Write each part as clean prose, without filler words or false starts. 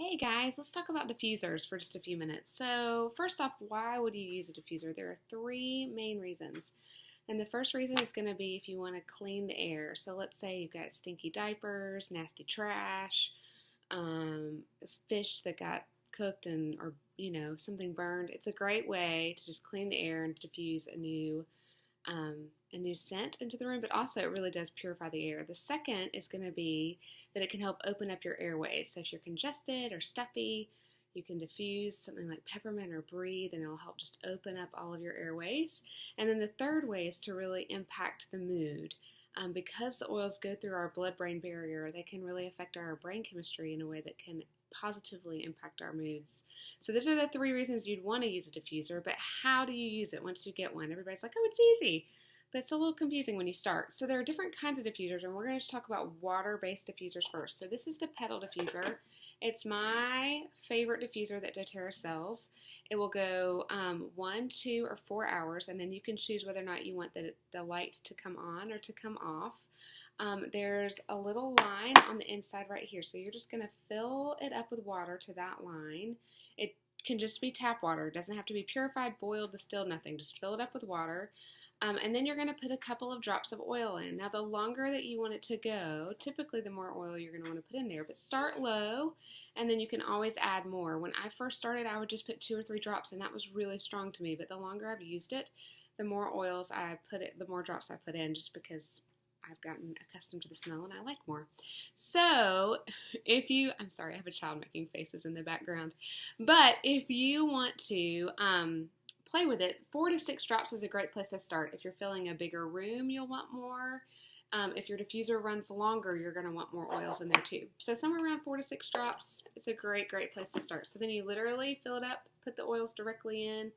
Hey guys, let's talk about diffusers for just a few minutes. So first off, why would you use a diffuser? There are three main reasons. And the first reason is going to be if you want to clean the air. So let's say you've got stinky diapers, nasty trash, fish that got cooked and or something burned. It's a great way to just clean the air and diffuse um, a new scent into the room, but also it really does purify the air. The second is going to be that it can help open up your airways. So if you're congested or stuffy, you can diffuse something like peppermint or breathe, and it'll help just open up all of your airways. And then the third way is to really impact the mood. Because the oils go through our blood-brain barrier, they can really affect our brain chemistry in a way that can positively impact our moods. So those are the three reasons you'd want to use a diffuser, but how do you use it once you get one? Everybody's like, oh, it's easy, but it's a little confusing when you start. So there are different kinds of diffusers, and we're going to talk about water-based diffusers first. So this is the pedal diffuser. It's my favorite diffuser that doTERRA sells. It will go 1, 2, or 4 hours, and then you can choose whether or not you want the light to come on or to come off. There's a little line on the inside right here, so you're just going to fill it up with water to that line. It can just be tap water. It doesn't have to be purified, boiled, distilled, nothing. Just fill it up with water. And then you're going to put a couple of drops of oil in. Now, the longer that you want it to go, typically the more oil you're going to want to put in there. But start low, and then you can always add more. When I first started, I would just put 2 or 3 drops, and that was really strong to me. But the longer I've used it, the more oils I put it, the more drops I put in, just because I've gotten accustomed to the smell and I like more. So I'm sorry, I have a child making faces in the background. But if you want to play with it, 4 to 6 drops is a great place to start. If you're filling a bigger room, you'll want more. If your diffuser runs longer, you're going to want more oils in there too. So somewhere around 4 to 6 drops, it's a great place to start. So then you literally fill it up, put the oils directly in,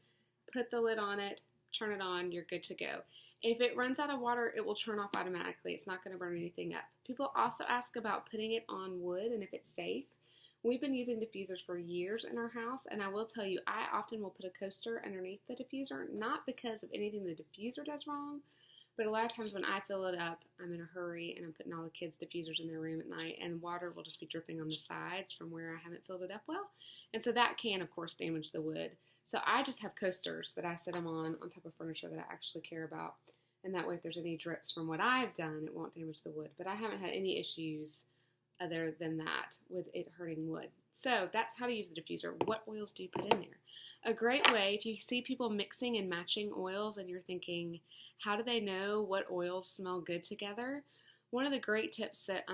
put the lid on it, turn it on, you're good to go. If it runs out of water, it will turn off automatically. It's not going to burn anything up. People also ask about putting it on wood and if it's safe. We've been using diffusers for years in our house, and I will tell you, I often will put a coaster underneath the diffuser, not because of anything the diffuser does wrong, but a lot of times when I fill it up, I'm in a hurry and I'm putting all the kids' diffusers in their room at night, and water will just be dripping on the sides from where I haven't filled it up well. And so that can, of course, damage the wood. So I just have coasters that I set them on top of furniture that I actually care about. And that way, if there's any drips from what I've done, it won't damage the wood. But I haven't had any issues other than that with it hurting wood. So that's how to use the diffuser. What oils do you put in there? A great way, if you see people mixing and matching oils and you're thinking, how do they know what oils smell good together? One of the great tips that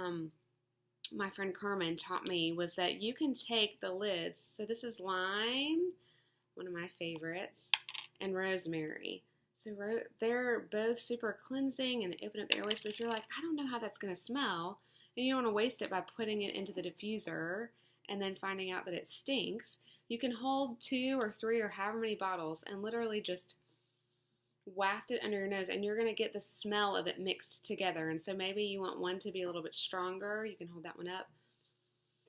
my friend Carmen taught me was that you can take the lids. So this is lime, one of my favorites, and rosemary. So they're both super cleansing and they open up the airways, but if you're like, I don't know how that's going to smell, and you don't want to waste it by putting it into the diffuser and then finding out that it stinks, you can hold 2 or 3 or however many bottles and literally just waft it under your nose, and you're going to get the smell of it mixed together. And so maybe you want one to be a little bit stronger. You can hold that one up.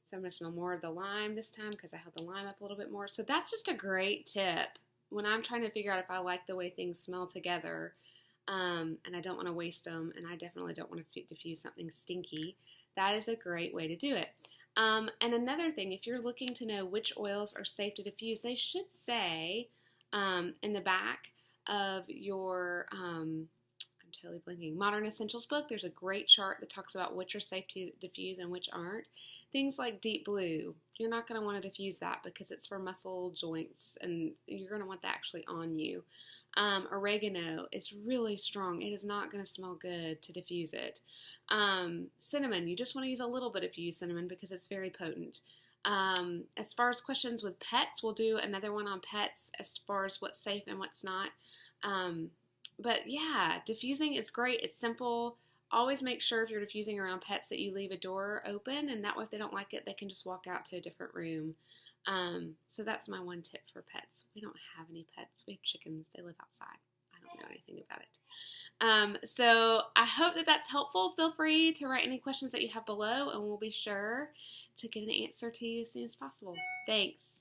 So I'm going to smell more of the lime this time because I held the lime up a little bit more. So that's just a great tip when I'm trying to figure out if I like the way things smell together, and I don't want to waste them, and I definitely don't want to diffuse something stinky. That is a great way to do it. And another thing, if you're looking to know which oils are safe to diffuse, they should say in the back of your, I'm totally blanking, Modern Essentials book, there's a great chart that talks about which are safe to diffuse and which aren't. Things like deep blue, you're not going to want to diffuse that because it's for muscle joints, and you're going to want that actually on you. Oregano is really strong. It is not going to smell good to diffuse it. Cinnamon, you just want to use a little bit if you use cinnamon because it's very potent. As far as questions with pets, we'll do another one on pets as far as what's safe and what's not. But yeah, diffusing is great. It's simple. Always make sure if you're diffusing around pets that you leave a door open, and that way if they don't like it, they can just walk out to a different room. So that's my one tip for pets. We don't have any pets. We have chickens. They live outside. I don't know anything about it. So I hope that that's helpful. Feel free to write any questions that you have below, and we'll be sure to get an answer to you as soon as possible. Thanks.